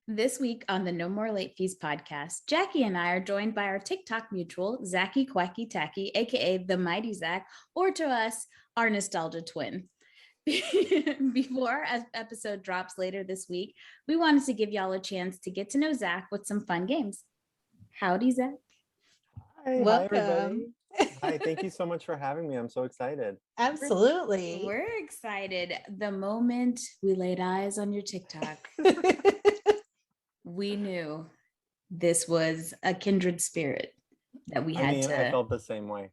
This week on the No More Late Fees podcast, Jackie and I are joined by our TikTok mutual, Zacky Quacky Tacky, aka the Mighty Zack, or to us, our nostalgia twin. Before our episode drops later this week, we wanted to give y'all a chance to get to know Zack with some fun games. Howdy, Zack. Hi, everybody. Welcome. Hi, thank you so much for having me. I'm so excited. Absolutely. We're excited. The moment we laid eyes on your TikTok, we knew this was a kindred spirit that we had I felt the same way.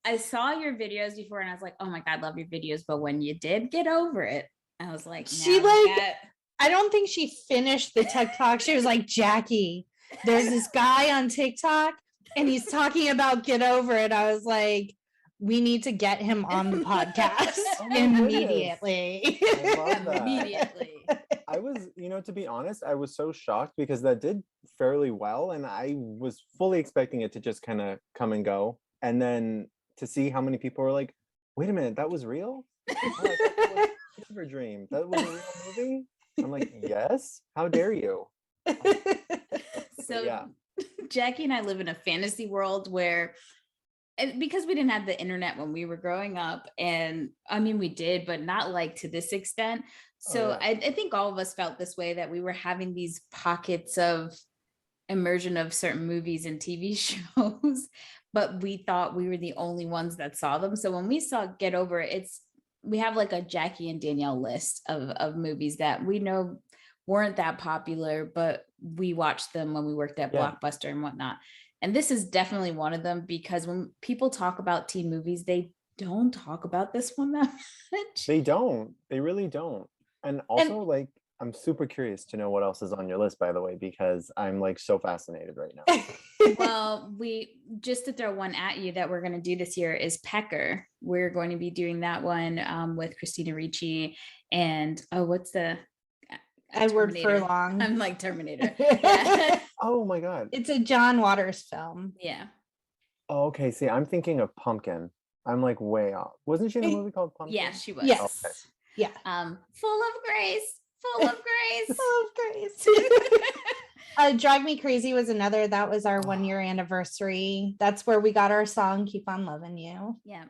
I saw your videos before and I was like, oh my God, love your videos. But when you did get over it, I was like, I don't think she finished the TikTok. She was like, Jackie, there's this guy on TikTok and he's talking about get over it. I was like, we need to get him on the podcast immediately. I love that. Immediately. I was, to be honest, I was so shocked because that did fairly well. And I was fully expecting it to just kind of come and go. And then to see how many people were like, wait a minute, that was real? Oh, I thought that was a fever dream. That was a real movie? I'm like, yes, how dare you? So yeah. Jackie and I live in a fantasy world where, because we didn't have the internet when we were growing up, and we did, but not like to this extent. So I think all of us felt this way, that we were having these pockets of immersion of certain movies and TV shows, but we thought we were the only ones that saw them. So when we saw Get Over It, we have like a Jackie and Danielle list of movies that we know weren't that popular, but we watched them when we worked at Blockbuster and whatnot. And this is definitely one of them, because when people talk about teen movies, they don't talk about this one that much. They don't. They really don't. And also, I'm super curious to know what else is on your list, by the way, because I'm like so fascinated right now. Well, just to throw one at you that we're going to do this year is Pecker. We're going to be doing that one with Christina Ricci and what's the Edward Furlong. I'm like Terminator. Yeah. Oh my God. It's a John Waters film. Yeah. Oh, okay. See, I'm thinking of Pumpkin. I'm like way off. Wasn't she in a movie called Pumpkin? Yeah, she was. Yes. Okay. Yeah. Full of grace. Full of grace. Full of grace. Drive Me Crazy was another. That was our 1 year anniversary. That's where we got our song Keep On Loving You. Yeah.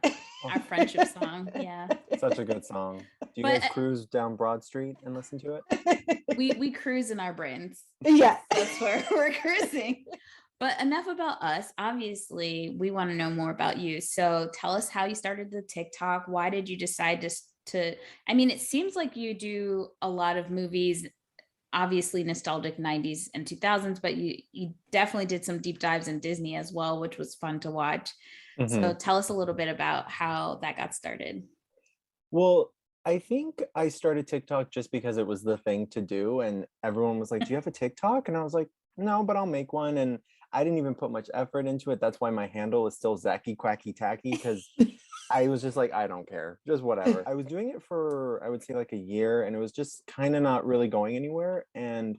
Our friendship song. Yeah. Such a good song. Do you guys cruise down Broad Street and listen to it? We cruise in our brains. Yeah. That's where we're cruising. But enough about us. Obviously, we want to know more about you. So tell us how you started the TikTok. Why did you decide to it seems like you do a lot of movies, obviously nostalgic 90s and 2000s, but you definitely did some deep dives in Disney as well, which was fun to watch. Mm-hmm. So tell us a little bit about how that got started. Well, I think I started TikTok just because it was the thing to do. And everyone was like, do you have a TikTok? And I was like, no, but I'll make one. And I didn't even put much effort into it. That's why my handle is still Zacky Quacky Tacky, because I was just like, I don't care, just whatever. I was doing it for, I would say like a year, and it was just kind of not really going anywhere. And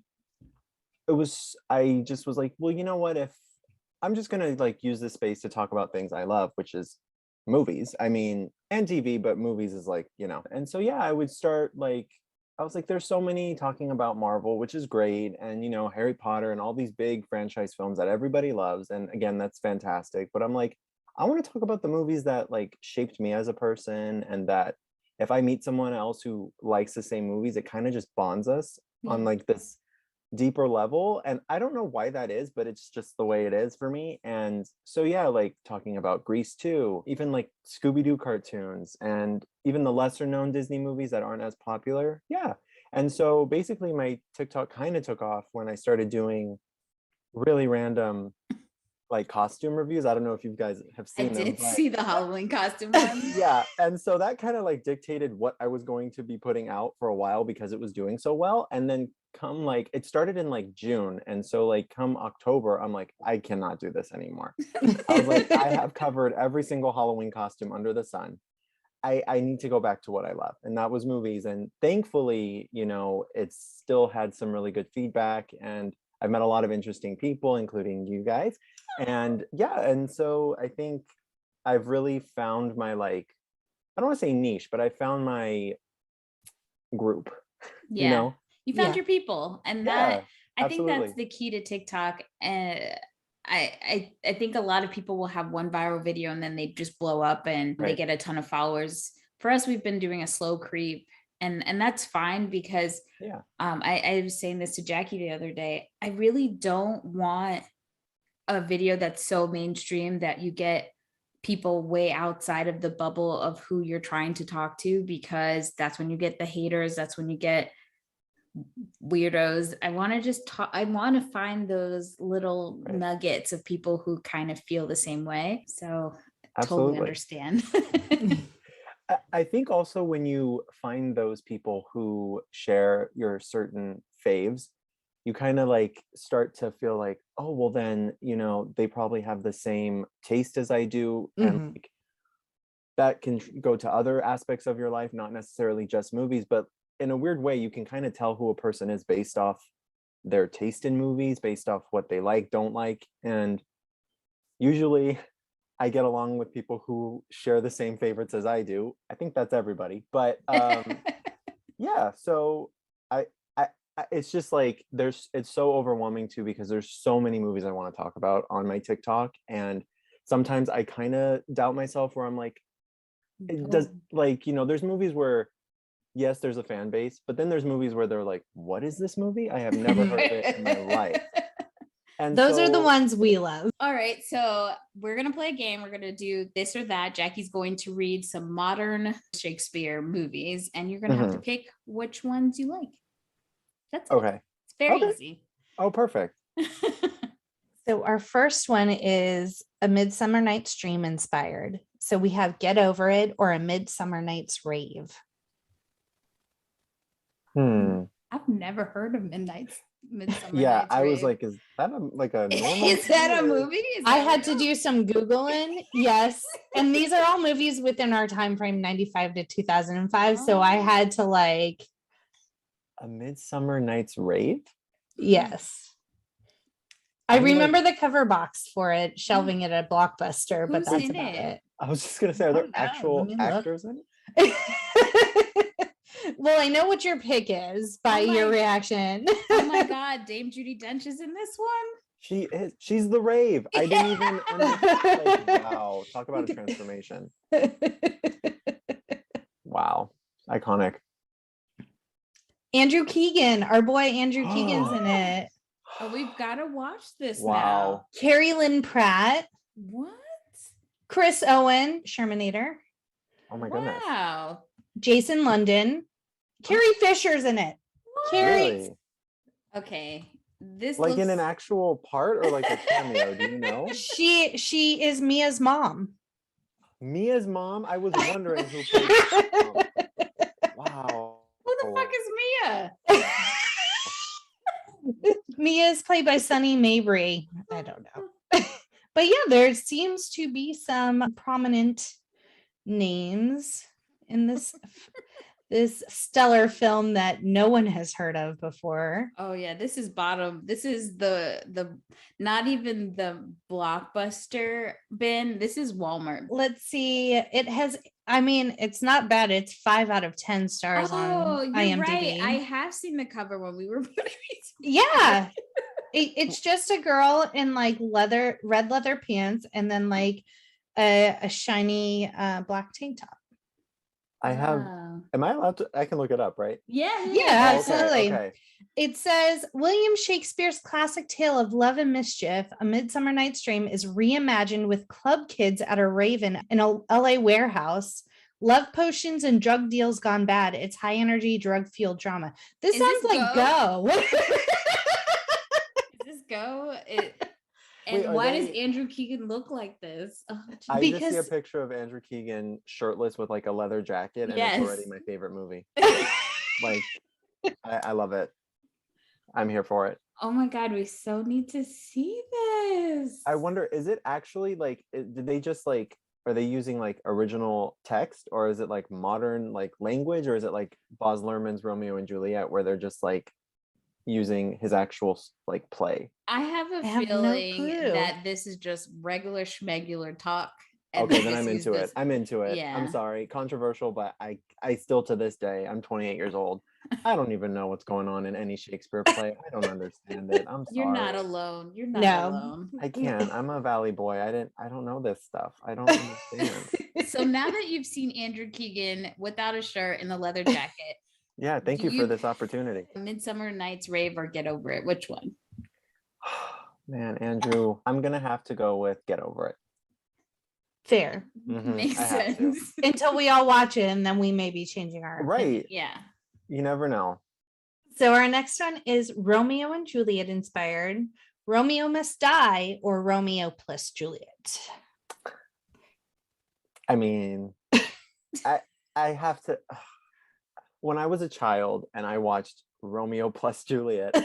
I just was like, well, you know what, if I'm just going to like use this space to talk about things I love, which is movies, and TV, but movies is like, and so, yeah, I would start I was like, there's so many talking about Marvel, which is great. And, Harry Potter and all these big franchise films that everybody loves. And again, that's fantastic. But I'm like, I want to talk about the movies that like shaped me as a person, and that if I meet someone else who likes the same movies, it kind of just bonds us on like this deeper level. And I don't know why that is, but it's just the way it is for me. And so, yeah, like talking about Grease 2, even like Scooby-Doo cartoons, and even the lesser known Disney movies that aren't as popular. Yeah. And so basically my TikTok kind of took off when I started doing really random like costume reviews. I don't know if you guys have seen them. I did see the Halloween costume one. Yeah. And so that kind of like dictated what I was going to be putting out for a while, because it was doing so well. And then it started in like June. And so like come October, I'm like, I cannot do this anymore. I was like, I have covered every single Halloween costume under the sun. I need to go back to what I love. And that was movies. And thankfully, it's still had some really good feedback. And I've met a lot of interesting people, including you guys. And yeah, and so I think I've really found my like I don't want to say niche, but I found my group, you Yeah. know? You found Yeah. your people. And Yeah, I think that's absolutely. the key to TikTok. And I think a lot of people will have one viral video and then they just blow up and they Right. get a ton of followers. For us, we've been doing a slow creep, and that's fine because Yeah. I was saying this to Jackie the other day. I really don't want a video that's so mainstream that you get people way outside of the bubble of who you're trying to talk to, because that's when you get the haters, that's when you get weirdos. I want to just talk, I want to find those little Right. nuggets of people who kind of feel the same way. So totally Absolutely. understand. I think also when you find those people who share your certain faves, you kind of like start to feel like, oh, well then, you know, they probably have the same taste as I do. And Mhm. like, that can go to other aspects of your life, not necessarily just movies, but in a weird way, you can kind of tell who a person is based off their taste in movies, based off what they like, don't like. And usually I get along with people who share the same favorites as I do. I think that's everybody. But yeah, so I, it's just like it's so overwhelming too, because there's so many movies I want to talk about on my TikTok, and sometimes I kind of doubt myself where I'm like, it does, like, you know, there's movies where yes, there's a fan base, but then there's movies where they're like, what is this movie? I have never heard of it in my life. And Those are the so, ones we love. All right, so we're gonna play a game. We're gonna do this or that. Jackie's going to read some modern Shakespeare movies, and you're gonna have to pick which ones you like. That's it. okay. It's very Okay. easy. Oh, perfect. So our first one is A Midsummer Night's Dream inspired. So we have Get Over It or A Midsummer Night's Rave. I've never heard of Midsummer Yeah, Night's I was Rave. like, is that like a normal Is that a movie, or- movie? Is I that had to real? do some Googling. Yes. And these are all movies within our time frame, 95 to 2005. So I had to like, A Midsummer Night's Rave? yes. I I'm remember like, the cover box for it, shelving it at Blockbuster, but Who's that's in about it? it. I was just gonna say, are there Oh, no, let actual me look. actors in it? Well, I know what your pick is by your reaction. Oh my God, Dame Judi Dench is in this one? She is. She's the rave. I didn't even understand. Like, wow, talk about a transformation. Wow, iconic. Andrew Keegan, our boy Andrew Keegan's in it. Oh, we've got to watch this Wow. Carrie Lynn Pratt, now. What? Chris Owen, Shermanator, Oh my goodness. Wow. Jason London, Carrie Fisher's in it. Carrie, Really? Okay. This Like looks in an actual part or like a cameo? Do you know? she is Mia's mom. Mia's mom? I was wondering who played Mia's mom. Wow. who the fuck is Mia? Mia is played by Sunny Mabry. I don't know. But yeah, there seems to be some prominent names in this stellar film that no one has heard of before. Oh yeah, this is bottom. This is the not even the Blockbuster bin. This is Walmart. Let's see. It has, I mean, it's not bad. It's 5 out of 10 stars on you're IMDb. right. I have seen the cover when we were putting these. Yeah. It's just a girl in like red leather pants and then like a shiny black tank top. I have. Am I allowed to? I can look it up, right? Yeah, Yeah, Oh, absolutely. Okay. It says William Shakespeare's classic tale of love and mischief, A Midsummer Night's Dream, is reimagined with club kids at a rave in a LA warehouse. Love potions and drug deals gone bad. It's high energy, drug fueled drama. This sounds like Go. Is this Go? And Wait, why does Andrew Keegan look like this? Oh, I just see a picture of Andrew Keegan shirtless with like a leather jacket, and it's already my favorite movie. Like, I love it. I'm here for it. Oh my God, we so need to see this. I wonder, is it actually like, did they just like, are they using like original text, or is it like modern like language, or is it like Baz Luhrmann's Romeo and Juliet where they're just like using his actual like play? I have a feeling that this is just regular schmegular talk. And Okay, they then just I'm use into it. this. I'm into it. Yeah. I'm sorry, controversial, but I still to this day, I'm 28 years old. I don't even know what's going on in any Shakespeare play. I don't understand it. I'm sorry. You're not alone. You're not No. alone. I can't. I'm a Valley boy. I don't know this stuff. I don't understand. So now that you've seen Andrew Keegan without a shirt and a leather jacket, Yeah, thank do you for this opportunity. Midsummer Night's Rave or Get Over It? Which one? Man, Andrew, I'm gonna have to go with Get Over It. Fair. Makes I have to. sense. Until we all watch it, and then we may be changing our opinion. Right. Yeah. You never know. So our next one is Romeo and Juliet inspired. Romeo Must Die or Romeo plus Juliet. I mean, I have to. When I was a child and I watched Romeo plus Juliet,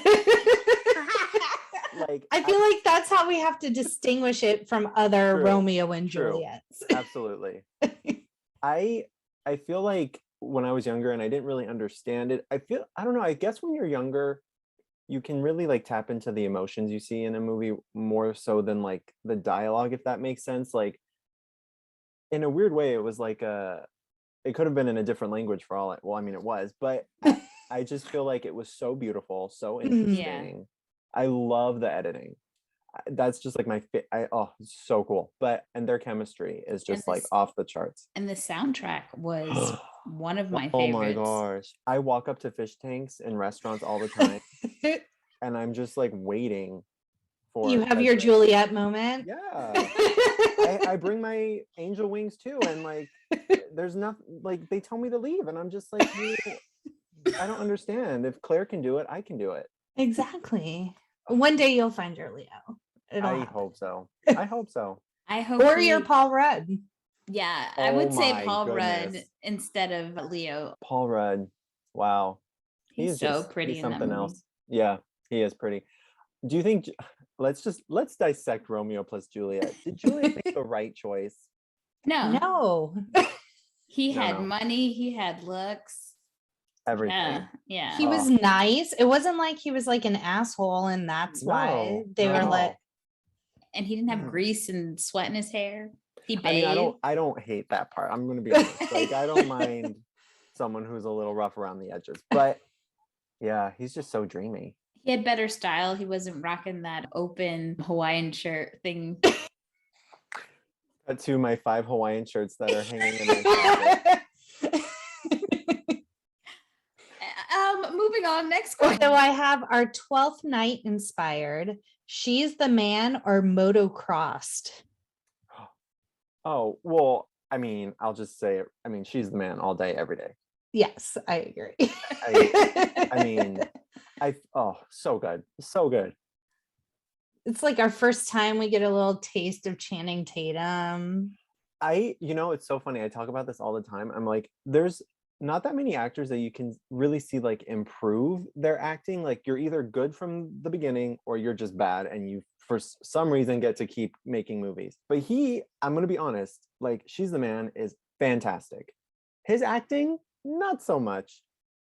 like I feel like that's how we have to distinguish it from other True, Romeo and true. Juliets. Absolutely. I feel like when I was younger and I didn't really understand it, I don't know, I guess when you're younger, you can really like tap into the emotions you see in a movie more so than like the dialogue, if that makes sense. Like in a weird way, it was like it could have been in a different language for all well, I mean it was, but I just feel like it was so beautiful, so interesting. I love the editing. That's just like it's so cool. And their chemistry is just like off the charts. And the soundtrack was one of my Oh favorites. my gosh. I walk up to fish tanks in restaurants all the time and I'm just like waiting for You have your Juliet moment. Yeah. I bring my angel wings too, and like there's nothing, like they tell me to leave and I'm just like, I don't understand. If Claire can do it, I can do it. Exactly. One day you'll find your Leo. I hope so. I hope so. I hope or your Paul Rudd. Yeah, I would say my Paul goodness. Rudd instead of Leo. Paul Rudd. Wow. He's so pretty he's in that something movie. else. Yeah, he is pretty. Do you think let's dissect Romeo plus Juliet. Did Juliet make the right choice? No. He No, had no. money, he had looks. Everything. Yeah. He was nice. It wasn't like he was like an asshole, and that's why they not were at like. all. And he didn't have grease and sweat in his hair. He bathed. I mean, I don't hate that part. I'm gonna be honest. Like I don't mind someone who's a little rough around the edges, but yeah, he's just so dreamy. He had better style. He wasn't rocking that open Hawaiian shirt thing. To my 5 Hawaiian shirts that are hanging in my closet. Moving on. Next question. So I have our 12th Night inspired. She's the Man or Motocrossed. Oh, well, I mean, I'll just say it. I mean, she's the man all day, every day. Yes, I agree. I mean, so good. So good. It's like our first time we get a little taste of Channing Tatum. It's so funny. I talk about this all the time. I'm like, there's not that many actors that you can really see like improve their acting. Like you're either good from the beginning or you're just bad and you for some reason get to keep making movies. But I'm going to be honest, like She's the Man is fantastic. His acting, not so much,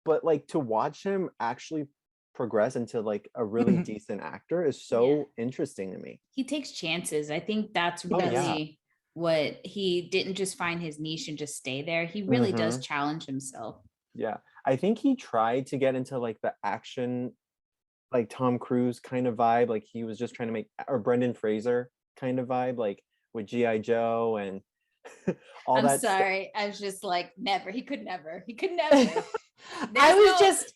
but like to watch him actually progress into like a really decent actor is so interesting to me. He takes chances. I think that's really what he didn't just find his niche and just stay there. He really does challenge himself. Yeah. I think he tried to get into like the action, like Tom Cruise kind of vibe. Like he was just trying to make, or Brendan Fraser kind of vibe, like with G.I. Joe and all that. I'm sorry. I was just like, never. He could never.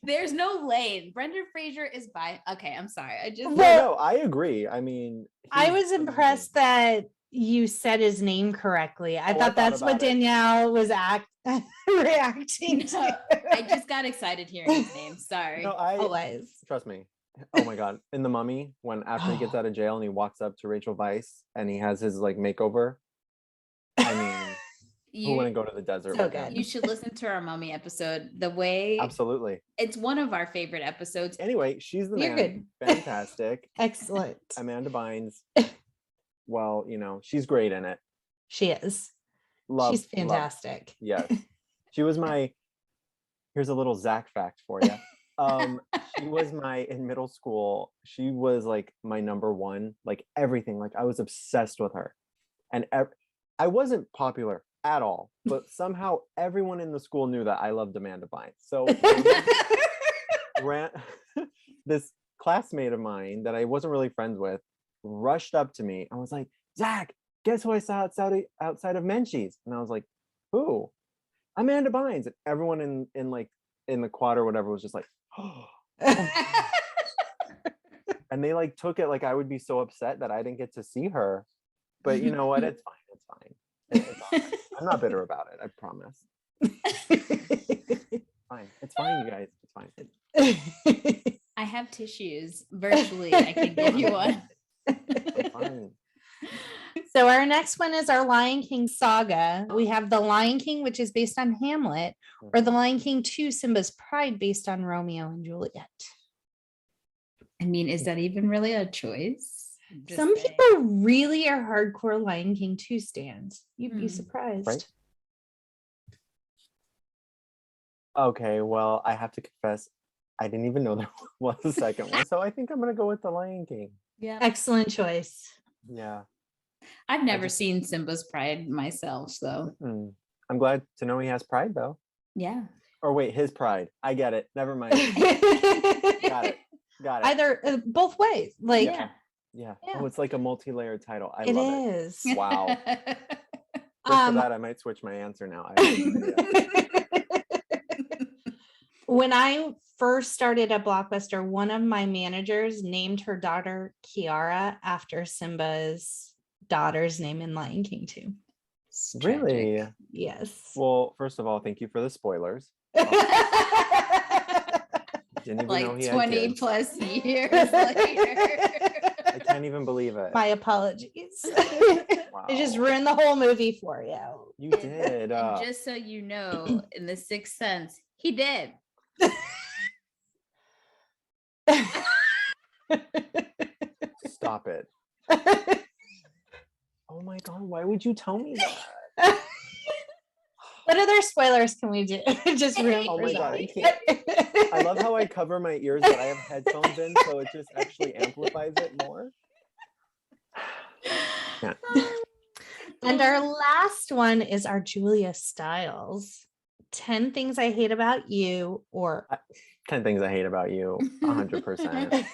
There's no lane. Brendan Fraser is okay, I'm sorry. No, I agree. I mean, I was impressed that you said his name correctly. I thought that's what Danielle was reacting to. I just got excited hearing his name. Sorry. No, Always. Trust me. Oh my God. In The Mummy, when after he gets out of jail and he walks up to Rachel Weisz and he has his like makeover. I mean, who wouldn't go to the desert? So good. You should listen to our Mummy episode. Absolutely. It's one of our favorite episodes. Anyway, She's the Man. Good. Fantastic. Excellent. Amanda Bynes. Well, she's great in it. She is. She's fantastic. Yes. She was here's a little Zack fact for you. She was in middle school, she was like my number one, like everything. Like I was obsessed with her. And I wasn't popular at all, but somehow everyone in the school knew that I loved Amanda Bynes. So this classmate of mine that I wasn't really friends with rushed up to me and was like, Zach, guess who I saw outside of Menchie's? And I was like, who? Amanda Bynes. And everyone in the quad or whatever was just like, oh. And they like took it like I would be so upset that I didn't get to see her. But you know what? It's fine. It's fine. It's all right. I'm not bitter about it. I promise. Fine. It's fine, you guys. It's fine. I have tissues virtually. I can give you one. I'm fine. So our next one is our Lion King saga. We have The Lion King, which is based on Hamlet, or The Lion King 2, Simba's Pride, based on Romeo and Juliet. I mean, is that even really a choice? Some people really are hardcore Lion King 2 stans. You'd be surprised. Right? Okay, well, I have to confess, I didn't even know there was a second one. So I think I'm gonna go with The Lion King. Yeah. Excellent choice. Yeah. I've never seen Simba's Pride myself, so I'm glad to know he has pride though. yeah. Or wait, his pride. I get it. Never mind. Got it. Either both ways. Like Yeah. Oh, it's like a multi-layered title. I it love is. it. Wow. Just for that, I might switch my answer now. When I first started at Blockbuster, one of my managers named her daughter Kiara after Simba's daughter's name in Lion King 2. Really? Yes. Well, first of all, thank you for the spoilers. Didn't even know Like he had 20 kids. plus years later. I can't even believe it. My apologies. Wow. I just ruined the whole movie for you. You did. And just so you know, in The Sixth Sense, he did. Stop it. Oh my God, why would you tell me that? What other spoilers can we do? Just ruin. Oh my God, I can't. I love how I cover my ears, but I have headphones in, so it just actually amplifies it more. Yeah. And our last one is our Julia Stiles. 10 Things I Hate About You, or 10 Things I Hate About You, 100%.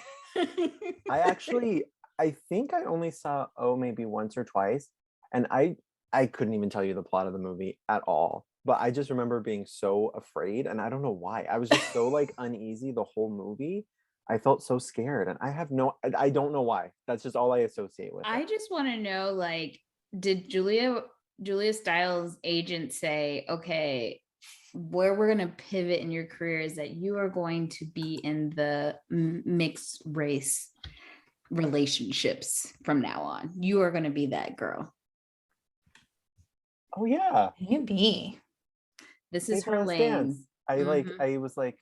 I think I only saw maybe once or twice, and I couldn't even tell you the plot of the movie at all. But I just remember being so afraid, and I don't know why. I was just so like uneasy the whole movie. I felt so scared, and I don't know why. That's just all I associate with I it. just want to know, like, did Julia Stiles' agent say, okay, where we're going to pivot in your career is that you are going to be in the mixed race relationships from now on. You are going to be that girl. Oh yeah. maybe. This is Make her her lane. stance. I was like,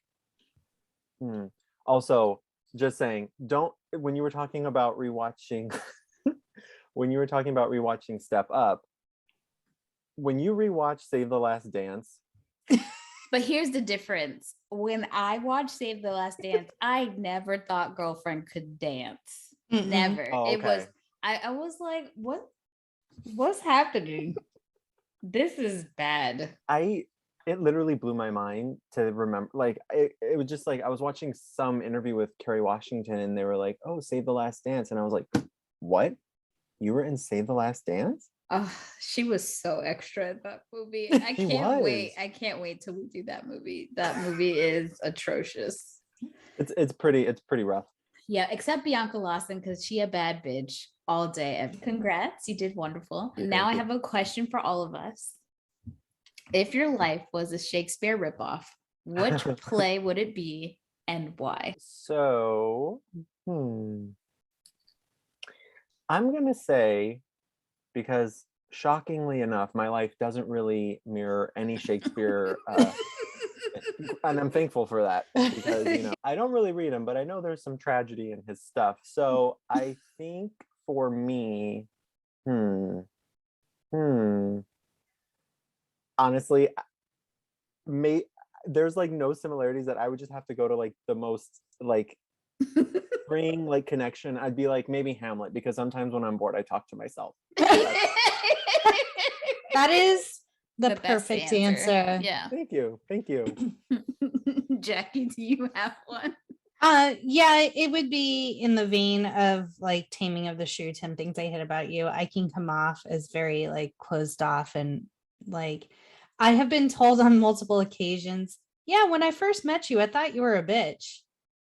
Also, just saying, when you were talking about rewatching Step Up, when you rewatch Save the Last Dance. But here's the difference. When I watched Save the Last Dance, I never thought Girlfriend could dance. Never. Oh, It was, okay. I was like, what's happening? This is bad. It literally blew my mind to remember, like it was just like I was watching some interview with Kerry Washington and they were like, oh, Save the Last Dance, and I was like, what? You were in Save the Last Dance? Oh, she was so extra in that movie. I can't wait. I can't wait till we do that movie. That movie is atrocious. It's pretty rough. Yeah, except Bianca Lawson, because she a bad bitch all day. Congrats, you did wonderful. Now I have a question for all of us. If your life was a Shakespeare ripoff, which play would it be and why? So, I'm gonna say, because shockingly enough, my life doesn't really mirror any Shakespeare, and I'm thankful for that, because I don't really read him, but I know there's some tragedy in his stuff. So I think for me, honestly, there's like no similarities that I would just have to go to like the most like spring like connection. I'd be like maybe Hamlet, because sometimes when I'm bored I talk to myself. That is the best perfect answer. Yeah. Thank you. Thank you. Jackie, do you have one? Yeah, it would be in the vein of like Taming of the Shrew, 10 Things I Hate About You. I can come off as very like closed off, and like I have been told on multiple occasions, yeah, when I first met you, I thought you were a bitch,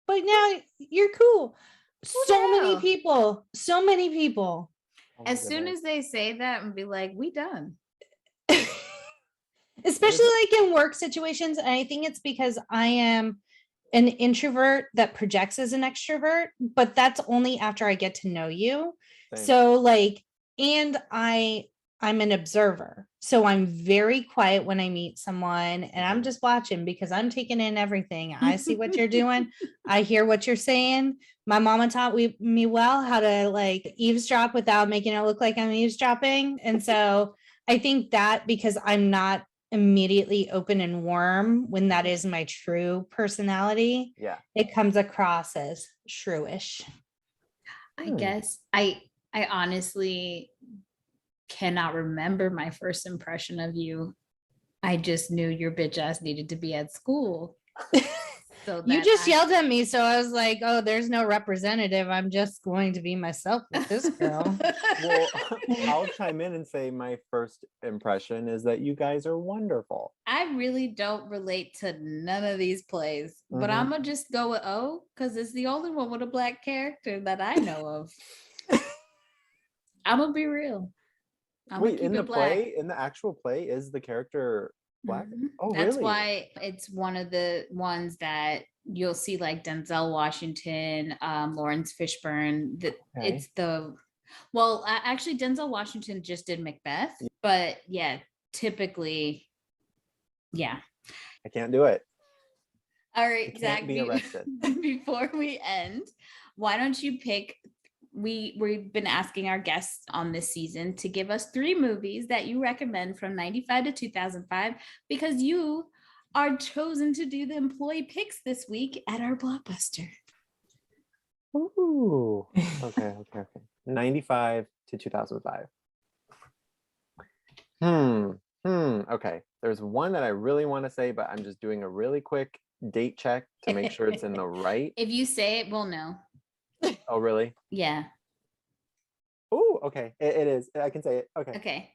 but now you're cool. So many people, so many people. Oh my As soon goodness. as they say that, and be like, we done. Especially like in work situations. And I think it's because I am an introvert that projects as an extrovert, but that's only after I get to know you. Same. So like, and I'm an observer. So I'm very quiet when I meet someone, and I'm just watching because I'm taking in everything. I see what you're doing. I hear what you're saying. My mama taught me well how to like eavesdrop without making it look like I'm eavesdropping. And so I think that because I'm not immediately open and warm when that is my true personality, Yeah. it comes across as shrewish. I guess I honestly cannot remember my first impression of you. I just knew your bitch ass needed to be at school. So You just yelled at me, so I was like, oh, there's no representative. I'm just going to be myself with this girl. Well, I'll chime in and say my first impression is that you guys are wonderful. I really don't relate to none of these plays, but I'm gonna just go with O because it's the only one with a Black character that I know of. I'm gonna be real. Wait, in the play, in the actual play, is the character Black? Oh, That's really? why it's one of the ones that you'll see like Denzel Washington, Lawrence Fishburne. It's the actually Denzel Washington just did Macbeth, but yeah, typically, yeah. I can't do it. All right, I Zach. can't be arrested. Before we end, why don't you pick? We've been asking our guests on this season to give us 3 movies that you recommend from 95 to 2005 because you are chosen to do the employee picks this week at our Blockbuster. Ooh. Okay. 95 to 2005. Okay. There's one that I really want to say, but I'm just doing a really quick date check to make sure it's in the right. If you say it, we'll know. Oh, really? Yeah. Oh, okay. It is. I can say it. Okay.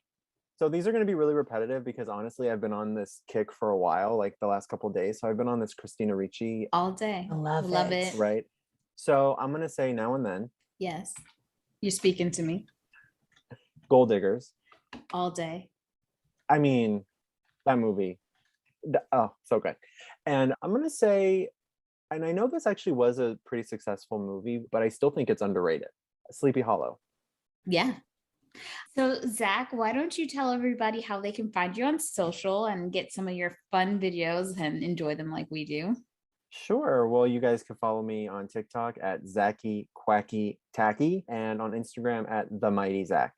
So these are going to be really repetitive because honestly, I've been on this kick for a while, like the last couple of days. So I've been on this Christina Ricci all day. I love it. Right. So I'm going to say Now and Then. Yes. You're speaking to me. Gold Diggers. All day. I mean, that movie. Oh, so good. And I'm going to say, and I know this actually was a pretty successful movie, but I still think it's underrated. Sleepy Hollow. Yeah. So Zach, why don't you tell everybody how they can find you on social and get some of your fun videos and enjoy them like we do? Sure. Well, you guys can follow me on TikTok at Zacky Quacky Tacky and on Instagram at The Mighty Zack.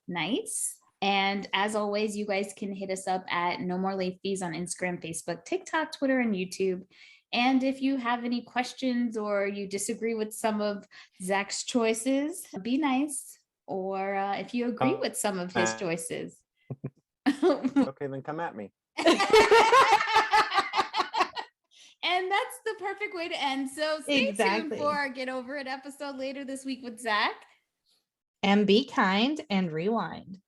Nice. And as always, you guys can hit us up at No More Late Fees on Instagram, Facebook, TikTok, Twitter, and YouTube. And if you have any questions or you disagree with some of Zach's choices, be nice. Or if you agree with some of his choices. Okay, then come at me. And that's the perfect way to end. So stay tuned for our Get Over It episode later this week with Zach. And be kind and rewind.